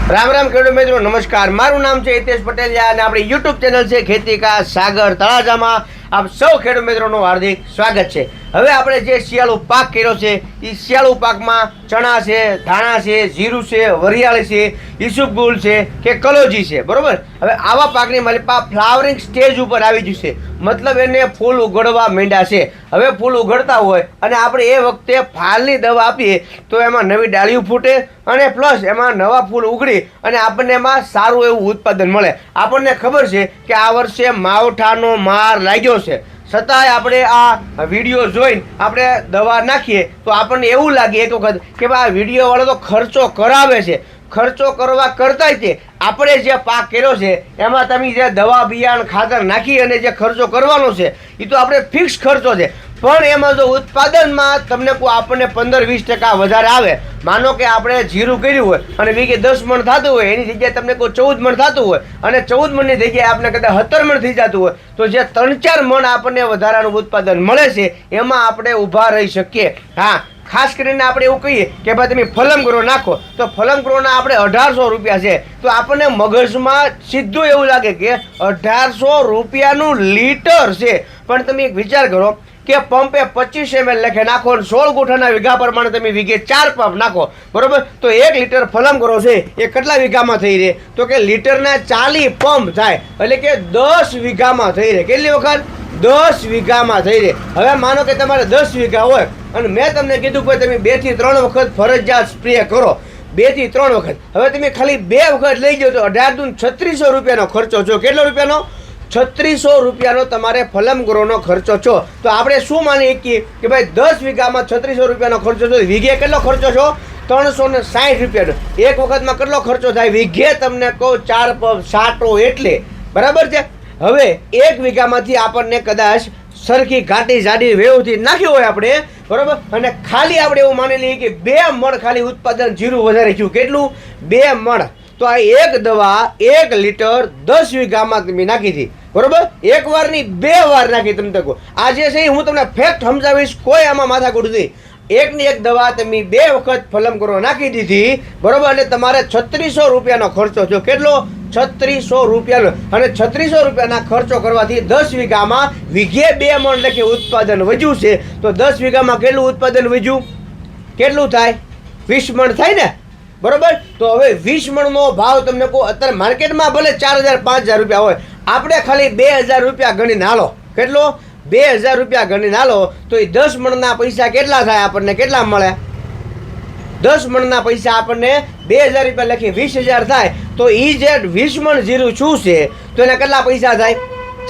રામ રામ ખેડૂત મિત્રો, નમસ્કાર. મારું નામ છે હિતેશ પટેલિયા અને આપણી યુટ્યુબ ચેનલ છે ખેતી કા સાગર તળાજામાં આપ સૌ ખેડૂત મિત્રોનું હાર્દિક સ્વાગત છે. હવે આપણે જે શિયાળુ પાક કર્યો છે એ શિયાળુ પાકમાં ચણા છે, ધાણા છે, જીરું છે, વરિયાળી છે, ઈસુબગુલ છે કે કલોજી છે, બરોબર. હવે આવા પાકની મારી પાસે ફ્લાવરિંગ સ્ટેજ ઉપર આવી ગયું છે, મતલબ એને ફૂલ ઉગડવા માંડ્યા છે. હવે ફૂલ ઉગડતા હોય અને આપણે એ વખતે ફાલની દવા આપીએ તો એમાં નવી ડાળીઓ ફૂટે અને પ્લસ એમાં નવા ફૂલ ઉગડી અને આપણને એમાં સારું એવું ઉત્પાદન મળે. આપણને ખબર છે કે આ વર્ષે માવઠાનો માર લાગ્યો છે, છતાંય આપણે આ વિડીયો જોઈને આપણે દવા નાખીએ તો આપણને એવું લાગે એક વખત કે ભાઈ આ વિડીયોવાળો તો ખર્ચો કરાવે છે. ખર્ચો કરવા કરતાંય તે આપણે જે પાક કર્યો છે એમાં તમે જે દવા બિયારણ ખાતર નાખી અને જે ખર્ચો કરવાનો છે એ તો આપણે ફિક્સ ખર્ચો છે. પણ એમાં જો ઉત્પાદનમાં તમને આપણને 15-20% વધારે આવે, માનો કે આપણે જીરું કર્યું હોય અને વીઘે 10 મણ થતું હોય એની જગ્યાએ તમને 14 મણ થતું હોય અને 14 મણની જગ્યાએ આપણે કદાચ 17 મણ થઈ જતું હોય તો જે 3-4 મણ આપણને વધારાનું ઉત્પાદન મળે છે એમાં આપણે ઊભા રહી શકીએ. હા, ખાસ કરીને આપણે એવું કહીએ કે ભાઈ તમે ફલમગ્રો નાખો તો ફલમગ્રોના આપણે 1800 રૂપિયા છે તો આપણને મગજમાં સીધું એવું લાગે કે 1800 રૂપિયાનું લીટર છે. પણ તમે એક વિચાર કરો કે પંપે 25 ml લખે નાખો અને 16 ગુઠાના વીઘા પ્રમાણે તમે વીઘે 4 પંપ નાખો, બરોબર. તો 1 લીટર ફલમગ્રો છે એ કેટલા વીઘામાં થઈ રહે તો કે લીટરના 40 પંપ થાય, એટલે કે 10 વીઘામાં થઈ રહે. કેટલી વખત? 10 વીઘામાં થઈ રહે. હવે માનો કે તમારે 10 વીઘા હોય અને મેં તમને કીધું કે તમે 2 થી 3 વખત ફરજિયાત સ્પ્રે કરો, 2 થી 3 વખત. હવે તમે ખાલી 2 વખત લઈ જાઓ તો 18 દૂન 3600 રૂપિયાનો ખર્ચો છો. કેટલો રૂપિયાનો? 3600 રૂપિયાનો તમારે ફલમગ્રોનો ખર્ચો છો. તો આપણે શું માની શકીએ કે ભાઈ 10 વીઘામાં 3600 રૂપિયાનો ખર્ચો છો, વીઘે કેટલો ખર્ચો છો? 360 રૂપિયાનો. એક વખતમાં કેટલો ખર્ચો થાય? વીઘે તમને કહું 4 પંપ સાટો એટલે, બરાબર છે. હવે 1 વીઘામાંથી આપણને કદાચ સરખી ઘાટી જાડી વેવથી નાખ્યું હોય આપણે, બરોબર, અને ખાલી આપણે એવું માની લઈએ કે 2 મણ ખાલી ઉત્પાદન જીરું વધારે થયું. કેટલું? 2 મણ. તો આ એક દવા 1 લીટર 10 વીઘામાં તમે નાખી હતી, બરોબર. એક વાર ની 2 વાર નાખી. તમે તકો આ જે છે હું તમને ફેક્ટ સમજાવીશ, કોઈ આમાં માથાકૂટ નથી. એકની એક દવા તમે 2 વખત ફલમગ્રો નાખી દીધી, બરોબર, એટલે તમારે 3600 રૂપિયાનો ખર્ચો થયો. કેટલો? 3600 રૂપિયાનો. અને 3600 રૂપિયાના ખર્ચો કરવાથી 10 વીઘામાં વીઘે 2 મણ લખે ઉત્પાદન વધ્યું છે. તો 10 વીઘામાં કેટલું ઉત્પાદન વધ્યું? કેટલું થાય? 20 મણ થાય ને, બરોબર. તો હવે 20 મણનો ભાવ તમને કહું, અત્યારે માર્કેટમાં ભલે 4000-5000 રૂપિયા હોય, આપણે ખાલી 2000 રૂપિયા ગણીને હાલો. કેટલો? 2000 રૂપિયા ગણીને હાલો તો એ 10 મણના પૈસા કેટલા થાય? આપણને કેટલા મળે? 10 મણના પૈસા આપણને 2000 રૂપિયા લખી 20000 થાય. તો એ જે 20 મણ જીરું શું છે તો એના કેટલા પૈસા થાય?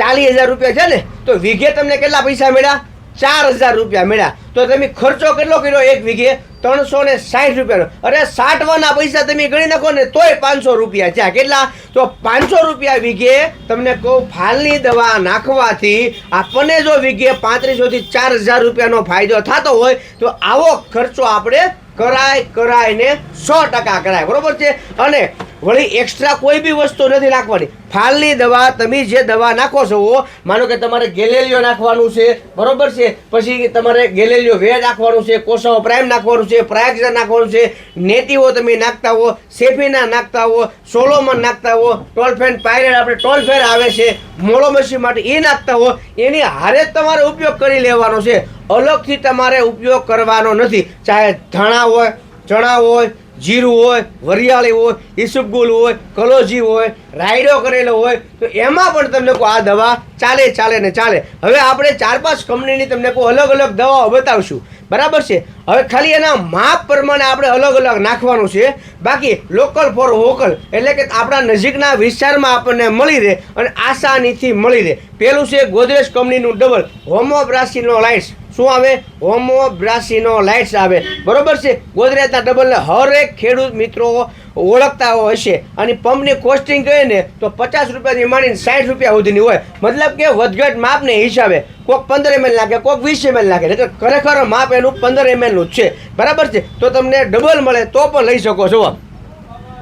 40000 રૂપિયા છે ને. તો વીઘે તમને કેટલા પૈસા મળ્યા? 4000 રૂપિયા મળ્યા. તો તમે ખર્ચો કેટલો કર્યો? એક વીઘે 360 રૂપિયાનો. અરે સાટવાના પૈસા તમે ગણી નાખો ને તોય 500 રૂપિયા છે. કેટલા? તો 500 રૂપિયા વીઘે તમને કહું ફાલની દવા નાખવાથી આપણને જો વીઘે 3500 થી 4000 રૂપિયાનો ફાયદો થતો હોય તો આવો ખર્ચો આપણે કરાય ને 100% કરાય, બરોબર છે. અને વળી એક્સ્ટ્રા કોઈ બી વસ્તુ નથી નાખવાની. ફાલની દવા તમે જે દવા નાખો છો, માનો કે તમારે ગેલેલિયો નાખવાનું છે, બરોબર છે, પછી તમારે ગેલેલિયો વેજ નાખવાનું છે, કોસાઓ પ્રાઇમ નાખવાનું છે, પ્રાયક્ઝા નાખવાનું છે, નેટિવો તમે નાખતા હો, સેફિના નાખતા હો, સોલોમન નાખતા હો, ટોલફેન પાયરેટ આપણે ટોલફેર આવે છે મોળોમસી માટે એ નાખતા હો, એની હારે જ તમારે ઉપયોગ કરી લેવાનો છે. અલગથી તમારે ઉપયોગ કરવાનો નથી. ચાહે ધાણા હોય, ચણા હોય, જીરું હોય, વરિયાળી હોય, ઈસબગુલ હોય, કલોજી હોય, રાયડો કરેલો હોય તો એમાં પણ તમને કહું આ દવા ચાલે ને ચાલે. હવે આપણે 4-5 કંપનીની તમને કહું અલગ અલગ દવાઓ બતાવશું, બરાબર છે. હવે ખાલી એના માપ પ્રમાણે આપણે અલગ અલગ નાખવાનું છે. બાકી લોકલ ફોર વોકલ એટલે કે આપણા નજીકના વિસ્તારમાં આપણને મળી રહે અને આસાનીથી મળી રહે. પેલું છે ગોદરેજ કંપનીનું ડબલ હોમોબ્રાસીનો લાઇટ્સ. શું આવે? હોમોબ્રાસીનો લાઇટ્સ આવે, બરોબર છે. ગોદરેજના ડબલને હરેક ખેડૂત મિત્રો ઓળખતા હશે. અને પંપની કોસ્ટિંગ કહીએ ને તો 50 રૂપિયાથી માંડીને 60 રૂપિયા સુધીની હોય. મતલબ કે વધઘટ માપને હિસાબે કોઈક 15 ml નાખે, કોઈક 20 ml નાખે, એટલે ખરેખર માપ એનું 15 ml નું જ છે, બરાબર છે. તો તમને ડબલ મળે તો પણ લઈ શકો છો.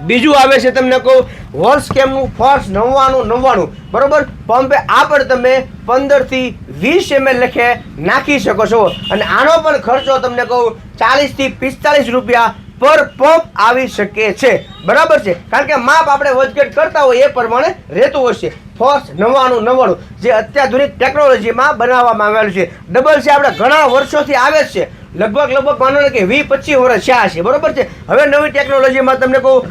બીજું આવે છે તમને કહું વોલ્સકેમનું ફર્સ્ટ 99, બરોબર. પંપે આ પણ તમે 15 થી 20 ml લખે નાખી શકો છો. અને આનો પણ ખર્ચો તમને કહું 40 થી 45 રૂપિયા પર પંપ આવી શકે છે, બરાબર છે. કારણ કે માપ આપણે વધઘટ કરતા હોય એ પ્રમાણે રહેતું હશે. ફોર્સ 99 જે અત્યાધુનિક ટેકનોલોજીમાં બનાવવામાં આવેલું છે. ડબલ છે આપણે ઘણા વર્ષોથી આવે જ છે, લગભગ માનો ને કે 20-25 વર્ષ થયા છે, બરોબર છે. હવે નવી ટેકનોલોજીમાં તમને કહું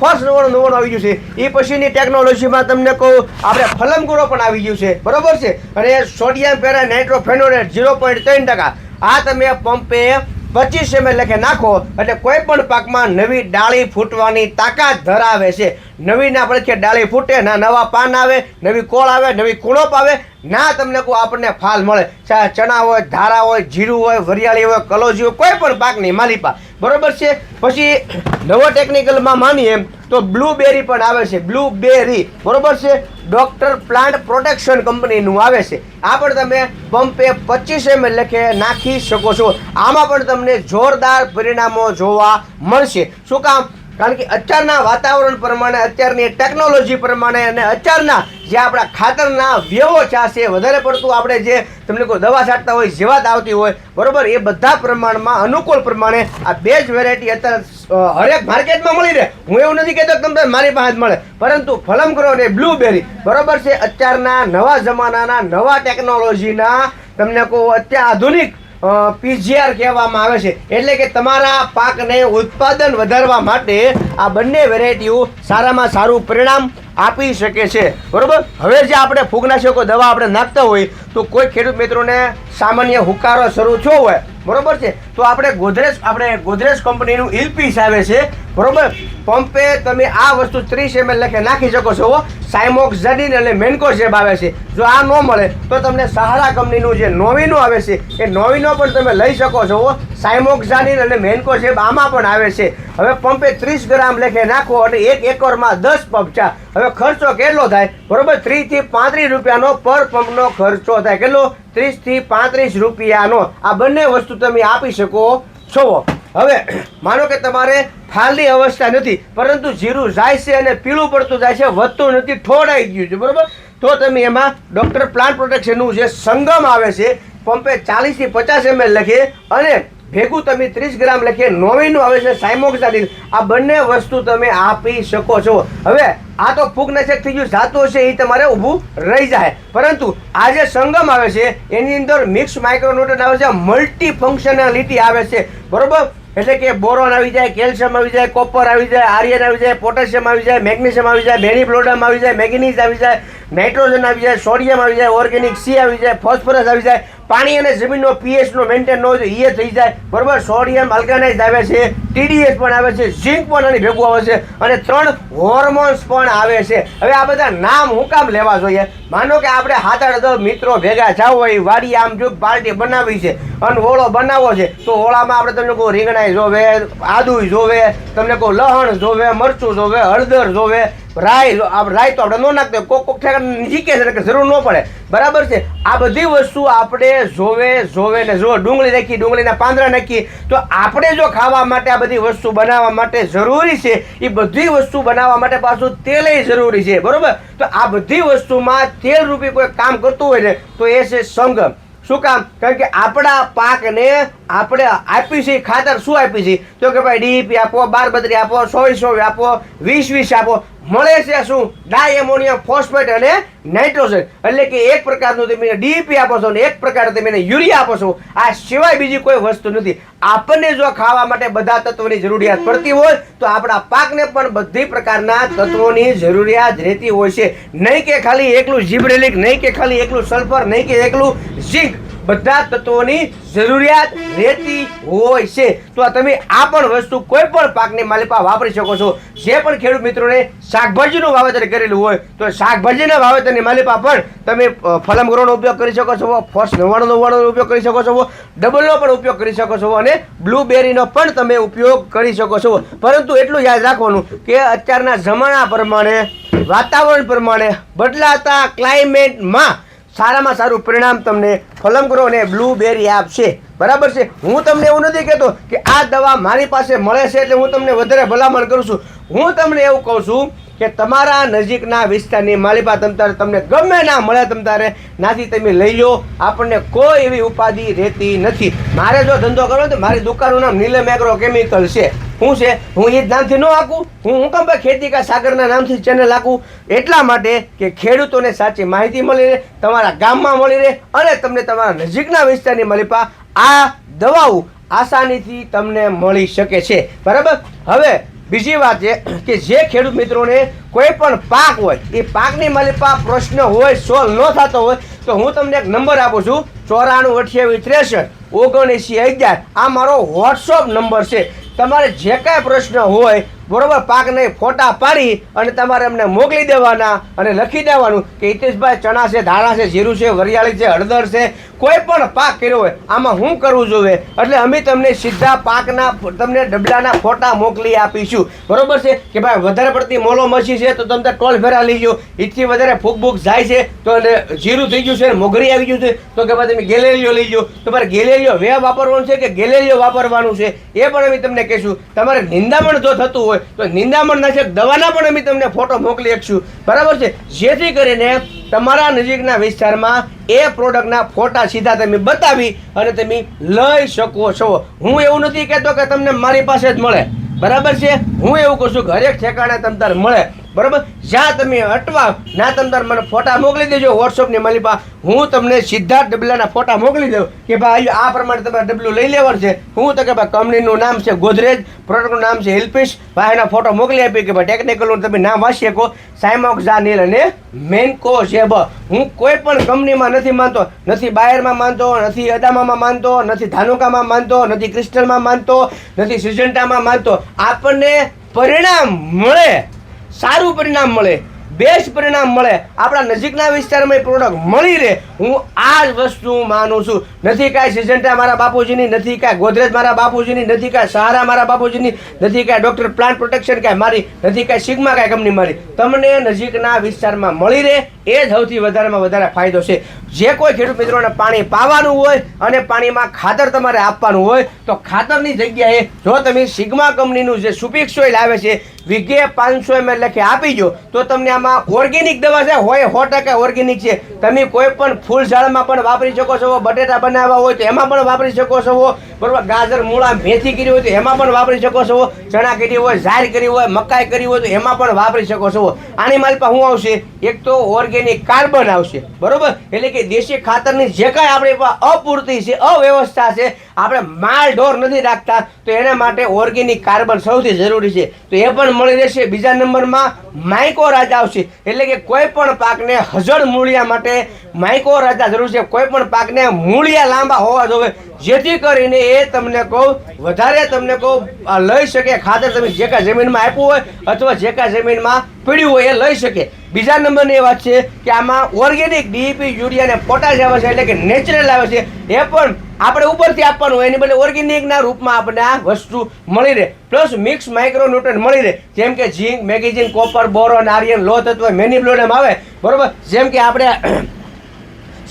ફોર્સ 99 આવી ગયું છે. એ પછીની ટેકનોલોજીમાં તમને કહું આપણે ફલમગુરો પણ આવી ગયું છે, બરોબર છે. અને સોડિયમ પેરા નાઇટ્રોફેનોલેટ 0.3%. આ તમે પંપે 25 ml લખે નાખો એટલે કોઈ પણ પાકમાં નવી ડાળી ફૂટવાની તાકાત ધરાવે છે. નવીના પડખે ડાળી ફૂટે, ના નવા પાન આવે, નવી કોળ આવે, નવી કુણપ આવે, ના તમને કોઈ આપણને ફાલ મળે. ચણા હોય, ધારા હોય, જીરું હોય, વરિયાળી હોય, કલોજી હોય, કોઈ પણ પાકની માલિપા, બરોબર છે. પછી નવો ટેકનિકલમાં માનીએ તો બ્લુબેરી પણ આવે છે, બ્લુબેરી, બરોબર છે. ડોક્ટર પ્લાન્ટ પ્રોટેક્શન કંપનીનું આવે છે. આ પણ તમે પંપે 25 ml લખે નાખી શકો છો. આમાં પણ તમને જોરદાર પરિણામો જોવા મળશે. શું કામ? કારણ કે અત્યારના વાતાવરણ પ્રમાણે, અત્યારની ટેકનોલોજી પ્રમાણે અને અત્યારના જે આપણા ખાતરના વ્યવો છે વધારે પડતું આપણે જે તમને કોઈ દવા છાંટતા હોય, જીવાત આવતી હોય, બરોબર, એ બધા પ્રમાણમાં અનુકૂળ પ્રમાણે આ બે જ વેરાયટી અત્યારે હરેક માર્કેટમાં મળી રહે. હું એવું નથી કહેતો કે તમને મારી પાસે મળે, પરંતુ ફલમગુરો અને બ્લુબેરી, બરોબર છે, અત્યારના નવા જમાનાના નવા ટેકનોલોજીના તમને કહું અત્યાધુનિક પીજીઆર કહેવામાં આવે છે. એટલે કે તમારા પાકને ઉત્પાદન વધારવા માટે આ બંને વેરાયટીઓ સારામાં સારું પરિણામ આપી શકે છે, બરોબર. હવે જે આપણે ફૂગનાશકો દવા આપણે નાખતા હોય તો કોઈ ખેડૂત મિત્રોને સામાન્ય હુકારો શરૂ થયો હોય, બરોબર છે, તો આપણે ગોદરેજ કંપનીનું ઇલ્પીસ આવે છે, બરોબર. પંપે તમે આ વસ્તુ 30 ml લખે નાખી શકો છો. સાયમોક્ઝાડિન અને મેન્કોઝેબ આવે છે. જો આ ન મળે તો તમને સહારા કંપનીનું જે નોવિનો આવે છે એ નોવિનો પણ તમે લઈ શકો છો. સાયમોક્ઝાડિન અને મેન્કોઝેબ આમાં પણ આવે છે. હવે પંપે 30 ગ્રામ લખે નાખો અને 1 એકરમાં 10 પંપ ચા. હવે ખર્ચો કેટલો થાય? બરોબર, 30 થી 35 રૂપિયાનો પર પંપનો ખર્ચો થાય. કેટલો? 30 થી 35 રૂપિયાનો. આ બંને વસ્તુ તમે આપી શકો છો. હવે માનો કે તમારે ફાલની અવસ્થા નથી, પરંતુ જીરું જાય છે અને પીળું પડતું જાય છે, વધતું નથી, ઠોડાઈ ગયું છે, બરોબર, તો તમે એમાં ડોક્ટર પ્લાન્ટ પ્રોટેક્શનનું જે સંગમ આવે છે પંપે 40 થી 50 ml લખે અને ભેગું તમે 30 ગ્રામ લખીએ નોવીનું આવે છે સાયમોક્ઝાડિન. આ બંને વસ્તુ તમે આપી શકો છો. હવે આ તો ફૂગનાશક થઈ ગયું, જાતું હશે એ તમારે ઊભું રહી જાય, પરંતુ આ જે સંગમ આવે છે એની અંદર મિક્સ માઇક્રોન્યુટ્રન્ટ આવે છે, મલ્ટી ફંક્શનાલિટી આવે છે, બરોબર. એટલે કે બોરોન આવી જાય, કેલ્શિયમ આવી જાય, કોપર આવી જાય, આર્યન આવી જાય, પોટેશિયમ આવી જાય, મેગ્નેશિયમ આવી જાય, બેનિફ્લોડમ આવી જાય, મેગ્નીઝ આવી જાય, નાઇટ્રોજન આવી જાય, સોડિયમ આવી જાય, ઓર્ગેનિક સી આવી જાય, ફોસ્ફરસ આવી જાય, પાણી અને જમીનનો પીએચ નો મેન્ટેન ન હોય તો એ થઈ જાય, બરોબર. સોડિયમ આલ્કાનાઇઝ આવે છે, TDS પણ આવે છે, ઝિંક પણ આની ભેગું આવે છે અને 3 હોર્મોન્સ પણ આવે છે. હવે આ બધા નામ હું કામ લેવા જોઈએ? માનો કે આપણે 7-8 મિત્રો ભેગા જાવ હોય, વાડી આમ જો પાર્ટી બનાવી છે અને ઓળો બનાવો છે, તો ઓળામાં આપણે તમને કહું રીંગણાઈ જોવે, આદુ જોવે, તમને કહું લહણ જોવે, મરચું જોવે, હળદર જોવે, રાઈ તો આપણે ન નાખતો, કોક ઠેકાણે જીકે છે કે જરૂર ન પડે, બરાબર છે. આ બધી વસ્તુ આપણે જોવે ને જો ડુંગળી નાખી, ડુંગળીના પાંદડા નાખી, તો આપણે જો ખાવા માટે આ બધી વસ્તુ બનાવવા માટે જરૂરી છે, એ બધી વસ્તુ બનાવવા માટે પાછું તેલ જરૂરી છે, બરોબર. તો આ બધી વસ્તુમાં તેલ રૂપી કોઈ કામ કરતું હોય ને તો એ છે સંગમ. શું કામ? કારણ કે આપણા પાકને આપણે આપી છે ખાતર શું આપી છે? તો કે ભાઈ DAP આપો, 12-32 આપો, 24-24 આપો, 20-20 આપો. મળે છે શું? ડાય એમોનિયમ ફોસ્ફેટ અને નાઇટ્રોજન. એટલે કે એક પ્રકારનું તમે DAP આપો છો ને એક પ્રકાર તમે યુરિયા આપો છો. આ સિવાય બીજી કોઈ વસ્તુ નથી. આપણને જો ખાવા માટે બધા તત્વોની જરૂરિયાત પડતી હોય તો આપણા પાકને પણ બધી પ્રકારના તત્વોની જરૂરિયાત રહેતી હોય છે. નહીં કે ખાલી એકલું જીબ્રેલિક, નહીં કે ખાલી એકલું સલ્ફર, નહીં કે એકલું ઝિંક, બધા તત્વોની જરૂરિયાત રહેતી હોય છે. તો તમે આ પણ વસ્તુ કોઈ પણ પાકની માલિપા વાપરી શકો છો. જે પણ ખેડૂત મિત્રોને શાકભાજીનું વાવેતર કરેલું હોય તો શાકભાજીના વાવેતરની માલિપા પણ તમે ફલમગુરોનો ઉપયોગ કરી શકો છો, ફોર્સ 99નો ઉપયોગ કરી શકો છો, ડબલનો પણ ઉપયોગ કરી શકો છો અને બ્લુબેરીનો પણ તમે ઉપયોગ કરી શકો છો. પરંતુ એટલું યાદ રાખવાનું કે અત્યારના જમાના પ્રમાણે, વાતાવરણ પ્રમાણે બદલાતા ક્લાઇમેટમાં સારામાં સારું પરિણામ તમને ફલમગુરો અને બ્લુબેરી આપશે, બરાબર છે. હું તમને એવું નથી કહેતો કે આ દવા મારી પાસે મળે છે એટલે હું તમને વધારે ભલામણ કરું છું. હું તમને એવું કહું છું કે તમારા નજીકના વિસ્તારની માલિપા તમતારે તમને ગમે ના મળે તમતારે નાથી તમે લઈ લો. આપણને કોઈ એવી ઉપાધિ રહેતી નથી. મારે જો ધંધો કરવો તો મારી દુકાનનું નામ નીલમ એગ્રો કેમિકલ છે. શું છે? હું એ જ નામથી ન આખું. હું કેમ ભાઈ ખેતી કા સાગરના નામથી ચેનલ આખું? એટલા માટે કે ખેડૂતોને સાચી માહિતી મળી રહે, તમારા ગામમાં મળી રહે અને તમને તમારા નજીકના વિસ્તારની માલિપા આ દવાઓ આસાનીથી તમને મળી શકે છે. બરાબર. હવે બીજી વાત છે કે જે ખેડૂત મિત્રોને કોઈ પણ પાક હોય એ પાકની માલિપા પ્રશ્ન હોય, સોલ્વ ન થતો હોય તો હું તમને એક નંબર આપું છું 94 28 63 79 11. આ મારો વોટ્સઅપ નંબર છે. તમારે જે કાંઈ પ્રશ્ન હોય બરોબર, પાકને ફોટા પાડી અને તમારે અમને મોકલી દેવાના અને લખી દેવાનું કે હિતેશભાઈ ચણા છે, ધાણા છે, જીરું છે, વરિયાળી છે, હળદર છે, કોઈ પણ પાક કર્યો હોય આમાં શું કરવું જોઈએ એટલે અમે તમને સીધા પાકના તમને ડબલાના ફોટા મોકલી આપીશું. બરોબર છે કે ભાઈ વધારે પડતી મોલો મચી છે તો તમે ટોલ ફેરા લીજો, એથી વધારે ફૂગ જાય છે તો જીરું થઈ ગયું છે, મોગરી આવી ગયું છે તો કે ભાઈ તમે ગેલેરીઓ લઈ લો. તમારે ગેલેરીઓ વે વાપરવાનું છે કે ગેલેરીઓ વાપરવાનું છે એ પણ અમે તમને કહીશું. તમારે નિંદામણ જો થતું હોય તો નિંદામણના છે દવાના પણ અમે તમને ફોટો મોકલી આપીશું. બરાબર છે, જેથી કરીને તમારા નજીકના વિસ્તારમાં એ પ્રોડક્ટના ફોટા સીધા તમે બતાવી અને તમે લઈ શકો છો. હું એવું નથી કહેતો કે તમને મારી પાસે જ મળે. બરાબર છે, હું એવું કહું છું કે હરેક ઠેકાણે તમતાર મળે. બરાબર, જ્યાં તમે અટવા ના તમતાર મને ફોટા મોકલી દેજો વોટ્સઅપની માલિપા. હું તમને સીધા ડબલાના ફોટા મોકલી દઉં કે ભાઈ આ પ્રમાણે તમારે ડબલું લઈ લેવાનું છે. હું તો કે ભાઈ કંપનીનું નામ છે ગોદરેજ, પ્રોડક્ટનું નામ છે હિલફિશ. ભાઈ એના ફોટો મોકલી આપી કે ભાઈ ટેકનિકલનું તમે નામ વાંચી શકો, સાયમોક્ઝાનિલ અને મેન્કોઝેબ. હું કોઈ પણ કંપનીમાં નથી માનતો, નથી બાયરમાં માનતો, નથી અદામામાં માનતો, નથી ધાનુકામાં માનતો, નથી ક્રિસ્ટલમાં માનતો, નથી સિજન્ટામાં માનતો. આપણને પરિણામ મળે, સારું પરિણામ મળે, બેસ્ટ પરિણામ મળે, આપણા નજીકના વિસ્તારમાં પ્રોડક્ટ મળી રહે, હું આ જ વસ્તુ માનું છું. નથી કાંઈ સિજન્ટા મારા બાપુજીની, નથી કાંઈ ગોદરેજ મારા બાપુજીની, નથી કાંઈ સહારા મારા બાપુજીની, નથી કાંઈ ડૉક્ટર પ્લાન્ટ પ્રોટેક્શન કાંઈ મારી, નથી કાંઈ સિગ્મા કાંઈ કંપની મારી. તમને નજીકના વિસ્તારમાં મળી રહે એ જ સૌથી વધારેમાં વધારે ફાયદો છે. જે કોઈ ખેડૂત મિત્રોને પાણી પાવાનું હોય અને પાણીમાં ખાતર તમારે આપવાનું હોય તો ખાતરની જગ્યાએ જો તમે સિગ્મા કંપનીનું જે સુપિક્સ ઓઇલ આવે છે વીઘે 500 ml લખે આપી દો તો તમને આમાં ઓર્ગેનિક દવા છે, હોય 100% ઓર્ગેનિક છે. તમે કોઈ પણ ફૂલ ઝાડમાં પણ વાપરી શકો છો, બટેટા બનાવવા હોય તો એમાં પણ વાપરી શકો છો, બરોબર, ગાજર, મૂળા, મેથી કરી હોય તો એમાં પણ વાપરી શકો છો, ચણા કરી હોય, ઝાર કરી હોય, મકાઈ કરી હોય તો એમાં પણ વાપરી શકો છો. આની માલિપા શું આવશે? એક તો ઓર્ગેનિક કાર્બન આવશે. બરોબર, એટલે કે દેશી ખાતરની જે કાંઈ આપણી પાસે અપૂરતી છે, અવ્યવસ્થા છે, આપણે માલ ઢોર નથી રાખતા તો એના માટે ઓર્ગેનિક કાર્બન સૌથી જરૂરી છે, તો એ પણ મળી રહેશે. બીજા નંબરમાં માઇકોરાજા આવશે, એટલે કે કોઈ પણ પાકને હજળ મૂળિયા માટે માઇકોરાજા જરૂર છે. કોઈ પણ પાકને મૂળિયા લાંબા હોવા જોઈએ જેથી કરીને એ તમને કહું વધારે તમને કહું લઈ શકે ખાતર. તમે જે કાંઈ જમીનમાં આપ્યું હોય અથવા જે કાંઈ જમીનમાં પીડ્યું હોય એ લઈ શકે. બીજા નંબરની એ વાત છે કે આમાં ઓર્ગેનિક ડીઈપી, યુરિયા અને પોટાશ આવે છે, એટલે કે નેચરલ આવે છે. એ પણ આપણે ઉપરથી આપવાનું હોય, એની બદલે ઓર્ગેનિકના રૂપમાં આપણને આ વસ્તુ મળી રહે. પ્લસ મિક્સ માઇક્રોન્યુટ્રન્ટ મળી રહે, જેમ કે ઝીંક, મેગ્નેશિયમ, કોપર, બોરોન, આયર્ન, લોહ તત્વ, મેનિપ્લોડમ આવે. બરોબર, જેમ કે આપણે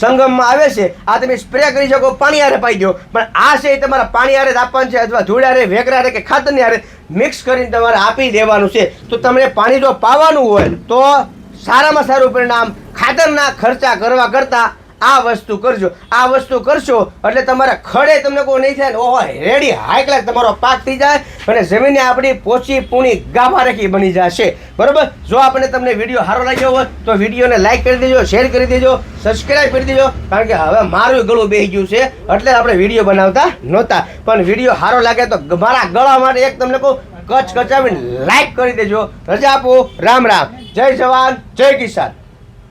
સંગમમાં આવે છે, આ તમે સ્પ્રે કરી શકો, પાણી હારે પાઈ દો. પણ આ છે એ તમારા પાણી હારે જ આપવાનું છે અથવા ધૂળ હારે, વેકરા હારે કે ખાતરની હારે મિક્સ કરીને તમારે આપી દેવાનું છે. તો તમને પાણી જો પાવાનું હોય તો સારામાં સારું પરિણામ ખાતરના ખર્ચા કરવા કરતાં આ વસ્તુ કરજો. આ વસ્તુ કરશો એટલે તમારા ખડે તમને કોઈ નહીં થાય, ઓહો રેડી હાઈ ક્લાસ તમારો પાક થઈ જાય અને જમીને આપણી પોચી પૂણી ગાભા રેખી બની જશે. બરોબર, જો આપણે તમને વિડીયો સારો લાગ્યો હોય તો વિડીયોને લાઈક કરી દેજો, શેર કરી દેજો, સબસ્ક્રાઈબ કરી દેજો. કારણ કે હવે મારું ગળું બેસી ગયું છે એટલે આપણે વિડીયો બનાવતા નહોતા, પણ વિડીયો સારો લાગે તો મારા ગળા માટે એક તમને કહું કચ કચાવીને લાઈક કરી દેજો. રજા આપો. રામ રામ. જય જવાન, જય કિસાન.